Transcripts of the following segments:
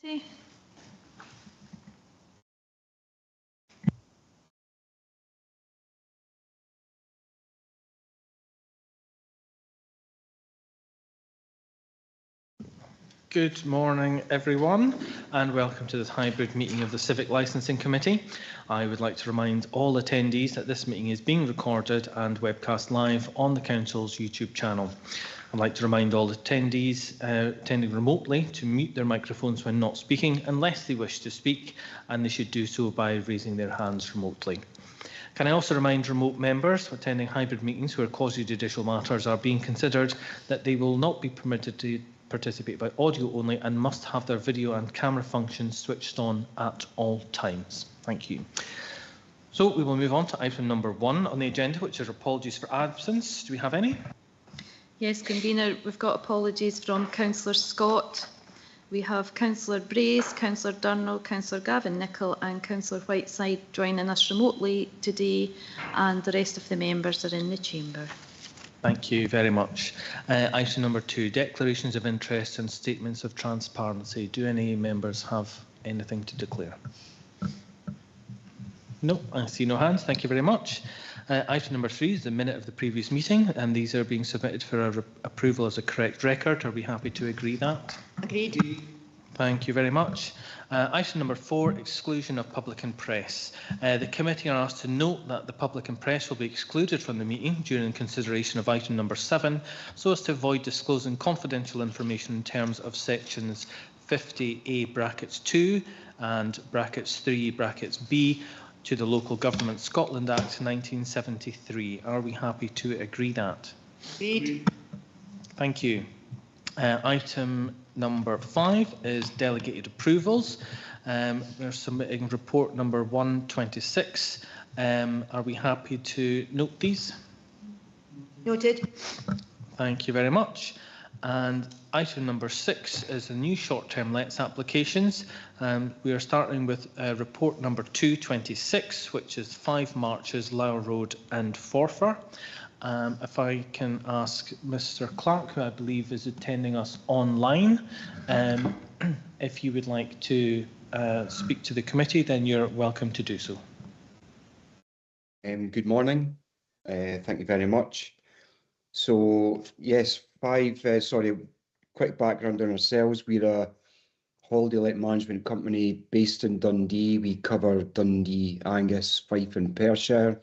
See. Good morning, everyone, and welcome to this hybrid meeting of the Civic Licensing Committee. I would like to remind all attendees that this meeting is being recorded and webcast live on the Council's YouTube channel. I'd like to remind all attendees attending remotely to mute their microphones when not speaking, unless they wish to speak, and they should do so by raising their hands remotely. Can I also remind remote members attending hybrid meetings where quasi-judicial matters are being considered that they will not be permitted to participate by audio only and must have their video and camera functions switched on at all times. Thank you. So we will move on to item number 1 on the agenda, which is apologies for absence. Do we have any? Yes, Convener, we've got apologies from Councillor Scott. We have Councillor Brace, Councillor Durnell, Councillor Gavin Nicholl and Councillor Whiteside joining us remotely today, and the rest of the members are in the chamber. Thank you very much. Item number 2, declarations of interest and statements of transparency. Do any members have anything to declare? No, I see no hands. Thank you very much. Item number 3 is the minute of the previous meeting, and these are being submitted for approval as a correct record. Are we happy to agree that? Agreed. Thank you very much. Item number 4, exclusion of public and press. The committee are asked to note that the public and press will be excluded from the meeting during consideration of item number 7, so as to avoid disclosing confidential information in terms of sections 50A brackets 2 and brackets 3 brackets B to the Local Government Scotland Act 1973. Are we happy to agree that? Agreed. Thank you. Item number 5 is delegated approvals. We're submitting report number 126. Are we happy to note these? Noted. Thank you very much. And item number 6 is the new short-term lets applications. We are starting with report number 226, which is 5 Marches, Lower Road and Forfar. If I can ask Mr. Clark, who I believe is attending us online, if you would like to speak to the committee, then you're welcome to do so. Good morning. Thank you very much. So, yes, quick background on ourselves. We're a holiday let management company based in Dundee. We cover Dundee, Angus, Fife and Perthshire.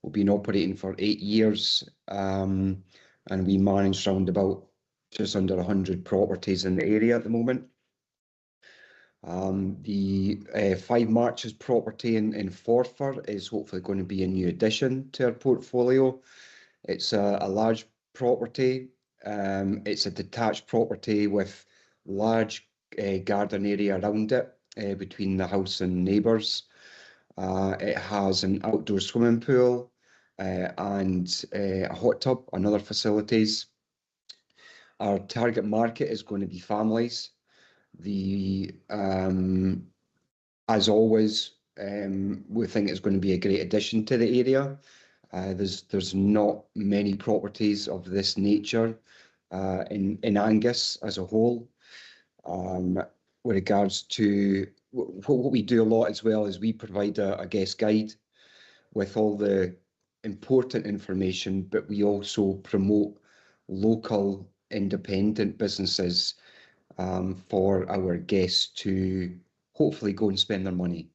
We've been operating for 8 years, and we manage around about just under 100 properties in the area at the moment. The 5 Marches property in Forfar is hopefully going to be a new addition to our portfolio. It's a large property. It's a detached property with large garden area around it between the house and neighbours. It has an outdoor swimming pool and a hot tub and other facilities. Our target market is going to be families. As always, we think it's going to be a great addition to the area. There's not many properties of this nature in Angus as a whole. With regards to what we do a lot as well is we provide a guest guide with all the important information, but we also promote local independent businesses for our guests to hopefully go and spend their money.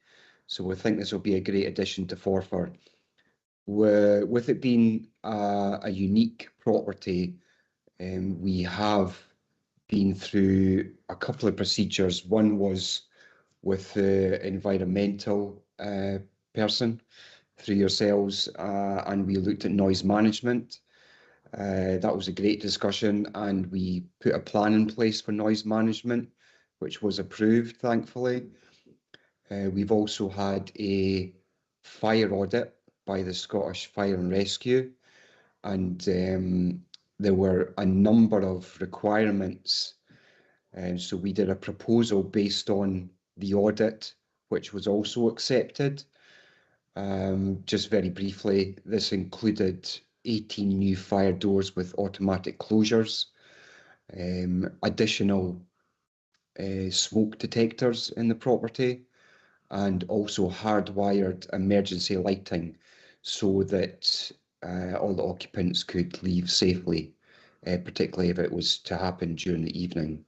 So we think this will be a great addition to Forfar. With it being a unique property, we have been through a couple of procedures. One was with the environmental person through yourselves, and we looked at noise management. That was a great discussion, and we put a plan in place for noise management, which was approved, thankfully. We've also had a fire audit by the Scottish Fire and Rescue, and there were a number of requirements. So we did a proposal based on the audit, which was also accepted. Just very briefly, this included 18 new fire doors with automatic closures, additional smoke detectors in the property and also hardwired emergency lighting so that all the occupants could leave safely, particularly if it was to happen during the evening.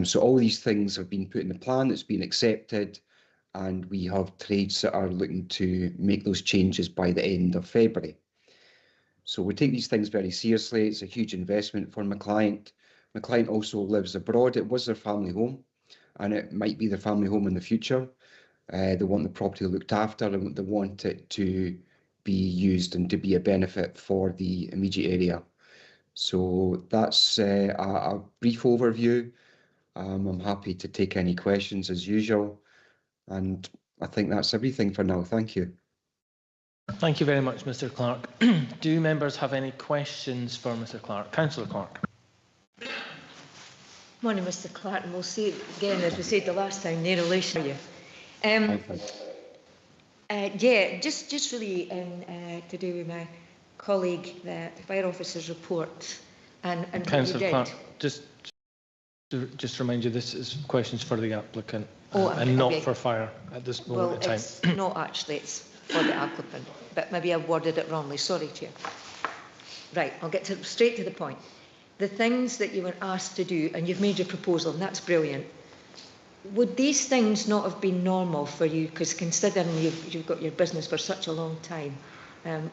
So all these things have been put in the plan, it's been accepted, and we have trades that are looking to make those changes by the end of February. So we take these things very seriously. It's a huge investment for my client. My client also lives abroad. It was their family home, and it might be their family home in the future. They want the property looked after, and they want it to be used and to be a benefit for the immediate area. So that's a brief overview. I'm happy to take any questions as usual. And I think that's everything for now. Thank you. Thank you very much, Mr. Clark. Do members have any questions for Mr. Clark? Councillor Clark. Morning, Mr. Clark, and we'll see it again, as we said the last time, no relation to you. Yeah, just really to do with my colleague, the fire officer's report, and Councillor Clark, just remind you, this is questions for the applicant and not for fire at this moment in time. It's not actually, it's for the applicant, but maybe I've worded it wrongly. Sorry, Chair. Right, I'll get straight to the point. The things that you were asked to do, and you've made your proposal, and that's brilliant. Would these things not have been normal for you? Because considering you've got your business for such a long time,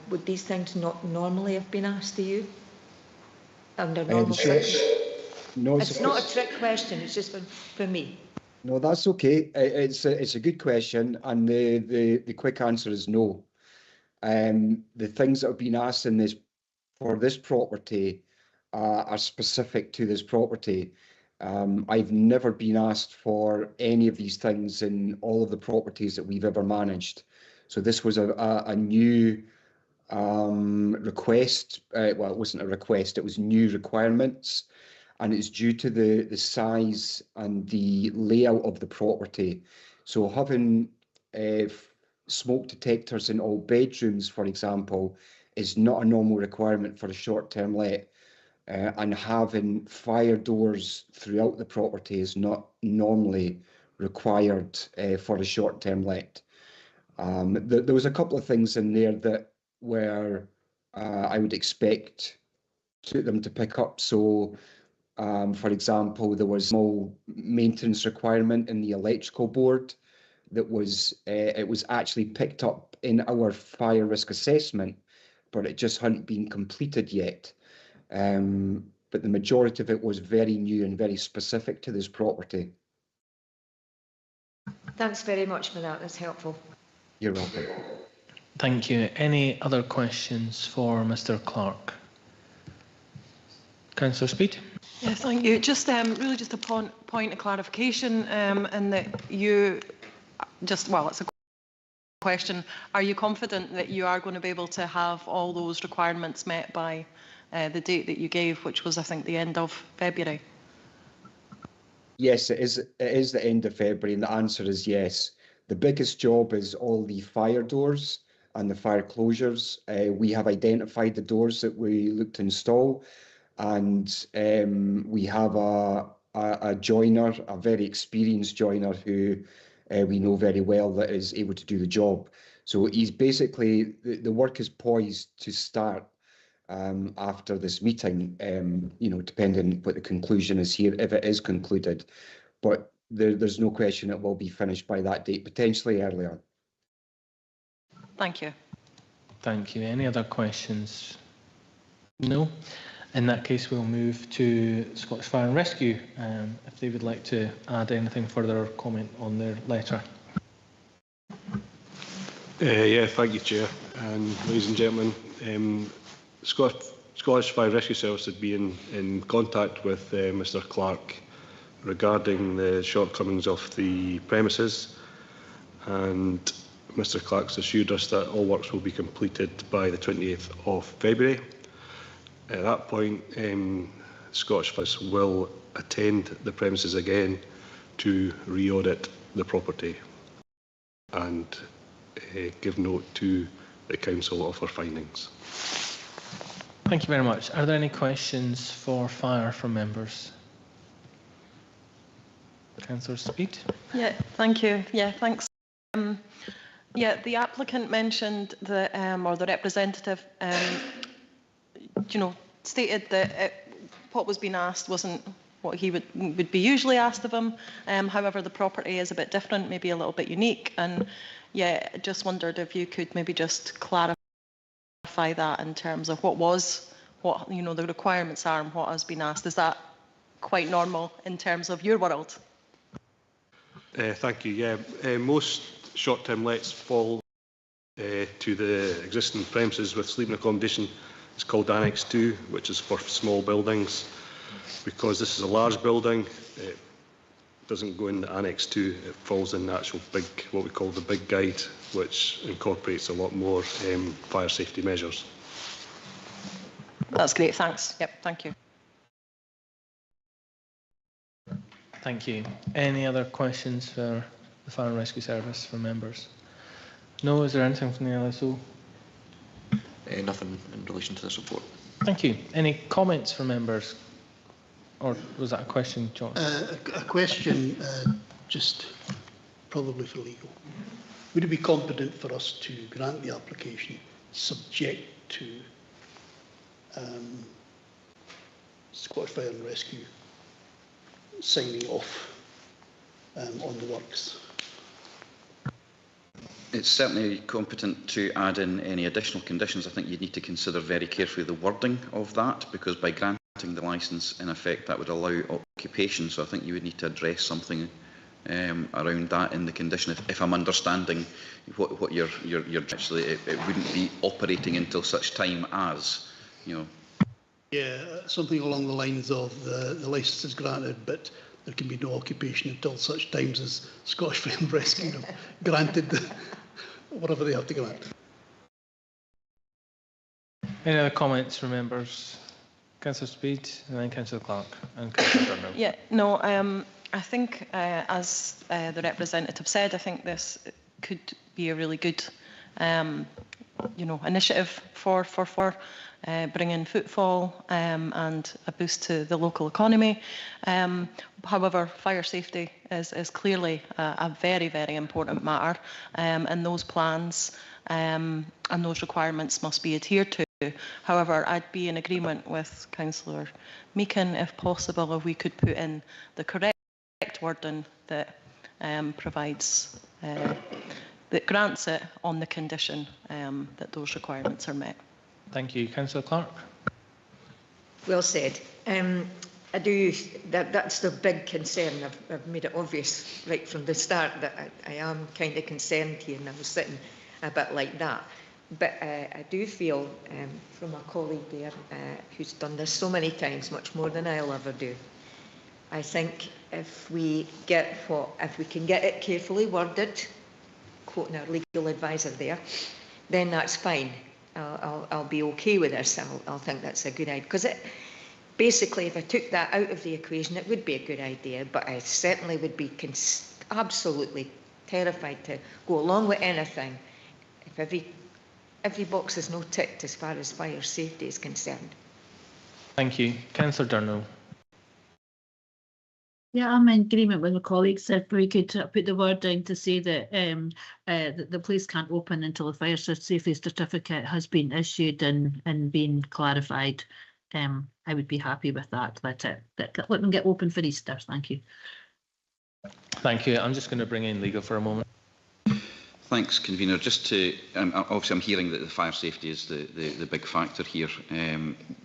would these things not normally have been asked to you under normal circumstances? No, it's not a trick question. It's just for me. No, that's okay. It's a good question, and the quick answer is no. The things that have been asked in this for this property are specific to this property. I've never been asked for any of these things in all of the properties that we've ever managed. So this was a new request. Well, it wasn't a request, it was new requirements. And it's due to the size and the layout of the property. So having smoke detectors in all bedrooms, for example, is not a normal requirement for a short-term let. And having fire doors throughout the property is not normally required for a short-term let. There was a couple of things in there that were I would expect them to pick up. So, for example, there was a small maintenance requirement in the electrical board that was it was actually picked up in our fire risk assessment, but it just hadn't been completed yet. But the majority of it was very new and very specific to this property. Thanks very much for that. That's helpful. You're welcome. Thank you. Any other questions for Mr. Clark? Councillor Speed. Yes, thank you. Just really just a point of clarification, and that you it's a question. Are you confident that you are going to be able to have all those requirements met by the date that you gave, which was, I think, the end of February? Yes, it is. It is the end of February, and the answer is yes. The biggest job is all the fire doors and the fire closures. We have identified the doors that we look to install, and we have a joiner, a very experienced joiner who we know very well that is able to do the job. So he's basically, the work is poised to start after this meeting, depending what the conclusion is here, if it is concluded. But there's no question it will be finished by that date, potentially earlier. Thank you. Thank you. Any other questions? No? In that case, we'll move to Scottish Fire and Rescue, if they would like to add anything further or comment on their letter. Yeah, thank you, Chair. And ladies and gentlemen, Scottish Fire Rescue Service had been in contact with Mr. Clark regarding the shortcomings of the premises, and Mr. Clark's assured us that all works will be completed by the 28th of February. At that point, Scottish Fire will attend the premises again to re-audit the property and give note to the Council of our findings. Thank you very much. Are there any questions for Fire from members? Councillor Speed. Yeah, thank you. Yeah, thanks. Yeah, the applicant mentioned that, or the representative, stated that what was being asked wasn't what he would be usually asked of him. However, the property is a bit different, maybe a little bit unique. And yeah, just wondered if you could maybe just clarify that in terms of what the requirements are and what has been asked. Is that quite normal in terms of your world? Thank you. Yeah, most short-term lets fall to the existing premises with sleeping accommodation. It's called Annex 2, which is for small buildings. Because this is a large building, it doesn't go in the Annex 2. It falls in the actual big, what we call the big guide, which incorporates a lot more fire safety measures. That's great. Thanks. Yep. Thank you. Thank you. Any other questions for the Fire and Rescue Service from members? No, is there anything from the LSO? Nothing in relation to this report. Thank you. Any comments from members? Or was that a question, John? A question, just probably for legal. Would it be competent for us to grant the application subject to Scottish Fire and Rescue signing off on the works? It's certainly competent to add in any additional conditions. I think you need to consider very carefully the wording of that, because by granting the licence, in effect, that would allow occupation. So I think you would need to address something around that in the condition. If I'm understanding what you're actually, it wouldn't be operating until such time as, Yeah, something along the lines of the licence is granted, but there can be no occupation until such times as Scottish Fire and Rescue have granted whatever they have to grant. Any other comments from members? Councillor Speed, and then Councillor Clark and Councillor Durno. Yeah, no, I think as the representative said, I think this could be a really good, initiative for bringing footfall and a boost to the local economy. However, fire safety is clearly a very, very important matter, and those plans and those requirements must be adhered to. However, I'd be in agreement with Councillor Meakin, if possible, if we could put in the correct wording that provides, that grants it on the condition that those requirements are met. Thank you. Councillor Clark. Well said. I do, that's the big concern. I've made it obvious right from the start that I am kind of concerned here, and I was sitting a bit like that. But I do feel from a colleague there who's done this so many times, much more than I'll ever do. I think if we can get it carefully worded, quoting our legal advisor there, then that's fine. I'll be okay with this. I'll think that's a good idea, because basically, if I took that out of the equation, it would be a good idea. But I certainly would be absolutely terrified to go along with anything if every box is no ticked as far as fire safety is concerned. Thank you. Councillor Durno. Yeah, I'm in agreement with my colleagues. If we could put the wording to say that the place can't open until the fire safety certificate has been issued and been clarified, I would be happy with that. Let them get open for Easter. Thank you. Thank you. I'm just going to bring in legal for a moment. Thanks, convener. Just to, obviously I'm hearing that the fire safety is the big factor here.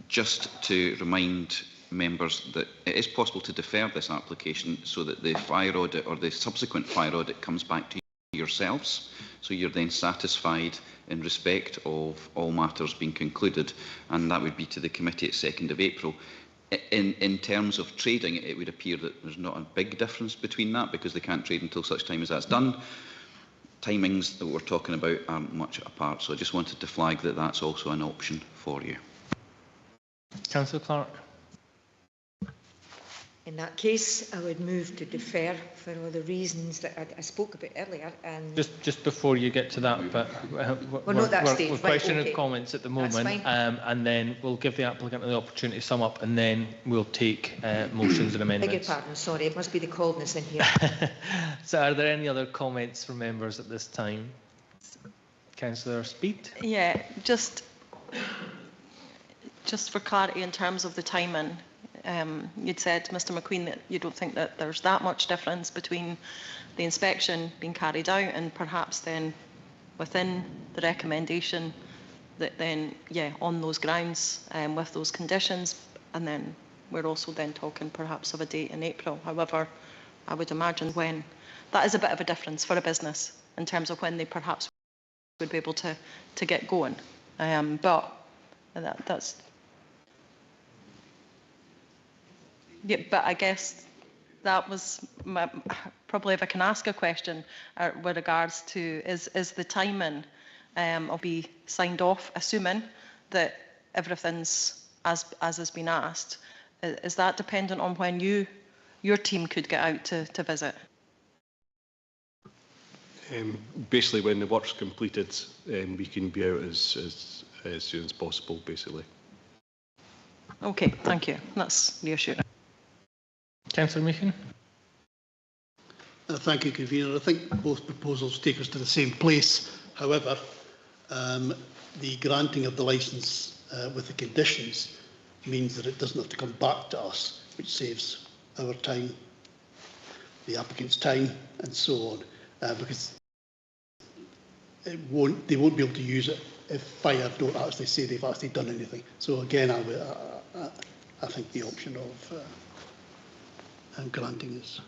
Just to remind members that it is possible to defer this application so that the fire audit or the subsequent fire audit comes back to yourselves. So you're then satisfied in respect of all matters being concluded, and that would be to the committee at 2nd of April. In terms of trading, it would appear that there's not a big difference between that, because they can't trade until such time as that's done. Timings that we're talking about are much apart, so I just wanted to flag that that's also an option for you. Councillor Clark. In that case, I would move to defer for all the reasons that I spoke about earlier. And Just before you get to that, but We're not that stage. we're Right, questioning okay. comments at the That's moment, fine. and then we'll give the applicant the opportunity to sum up, and then we'll take motions and beg your amendments. pardon, sorry, it must be the coldness in here. So are there any other comments from members at this time? Councillor Speed? Yeah, just for clarity in terms of the timing, you'd said, Mr McQueen, that you don't think that there's that much difference between the inspection being carried out and perhaps then within the recommendation that then, yeah, on those grounds, with those conditions, and then we're also then talking perhaps of a date in April. However, I would imagine when that is a bit of a difference for a business in terms of when they perhaps would be able to get going. But that's yeah. But I guess that was my, probably, if I can ask a question with regards to is the timing of be signed off, assuming that everything's as has been asked. Is that dependent on when your team could get out to visit? Basically, when the work's completed, we can be out as soon as possible, basically. Okay, thank you. That's reassuring. Councillor Meehan? Thank you, Convener. I think both proposals take us to the same place. However, the granting of the licence with the conditions means that it doesn't have to come back to us, which saves our time, the applicant's time, and so on, because they won't be able to use it if fire don't actually say they've actually done anything. So again, I think the option of granting this.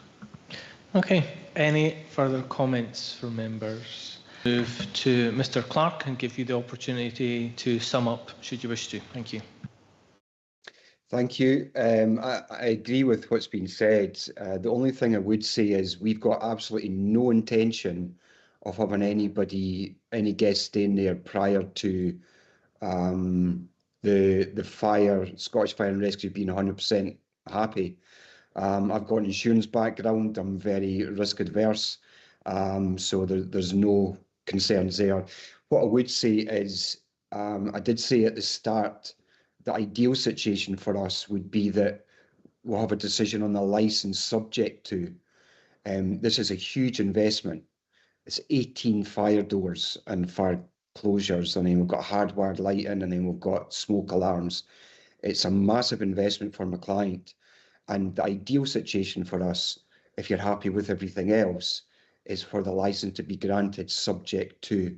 Okay, any further comments from members? Move to Mr Clark and give you the opportunity to sum up should you wish to. Thank you. Thank you. I agree with what's been said. The only thing I would say is we've got absolutely no intention of having any guests staying there prior to the Scottish Fire and Rescue being 100% happy. I've got an insurance background. I'm very risk adverse, so there's no concerns there. What I would say is, I did say at the start, the ideal situation for us would be that we'll have a decision on the licence subject to. This is a huge investment. It's 18 fire doors and fire closures, and then we've got hardwired lighting, and then we've got smoke alarms. It's a massive investment for my client. And the ideal situation for us, if you're happy with everything else, is for the licence to be granted subject to,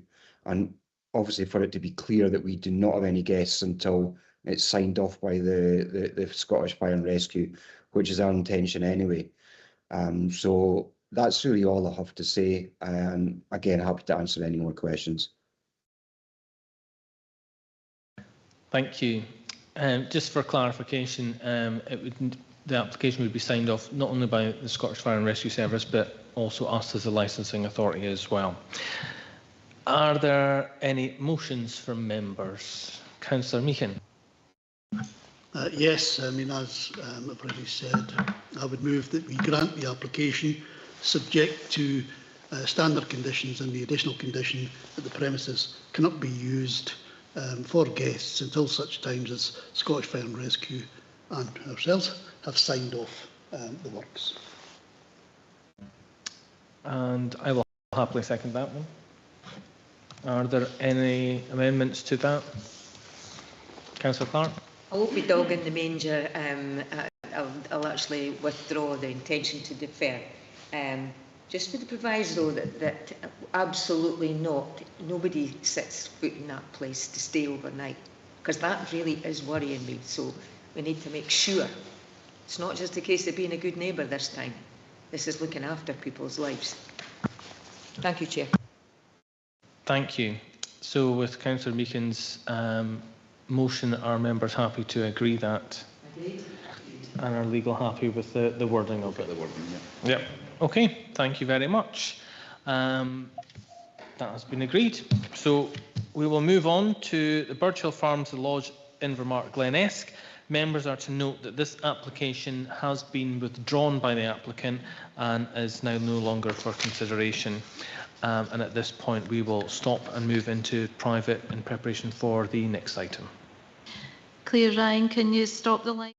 and obviously for it to be clear that we do not have any guests until it's signed off by the Scottish Fire and Rescue, which is our intention anyway. So that's really all I have to say. And again, happy to answer any more questions. Thank you. Just for clarification, the application would be signed off not only by the Scottish Fire and Rescue Service, but also us as a licensing authority as well. Are there any motions from members? Councillor Meehan. Yes, I mean, as I've already said, I would move that we grant the application subject to standard conditions and the additional condition that the premises cannot be used for guests until such times as Scottish Fire and Rescue and ourselves have signed off the works. And I will happily second that one. Are there any amendments to that? Councillor Clark? I won't be dogging the manger. I'll actually withdraw the intention to defer. Just for the proviso that absolutely not, nobody sets foot in that place to stay overnight, because that really is worrying me. So we need to make sure it's not just a case of being a good neighbour this time. This is looking after people's lives. Thank you, Chair. Thank you. So with Councillor Meehan's motion, are members happy to agree that? Agreed. And are legal happy with the wording of it? The wording, yeah. Yep. Okay, thank you very much. That has been agreed. So we will move on to the Birch Hill Farms, the Lodge, Invermark, Glenesk. Members are to note that this application has been withdrawn by the applicant and is now no longer for consideration. And at this point, we will stop and move into private in preparation for the next item. Claire Ryan, can you stop the line?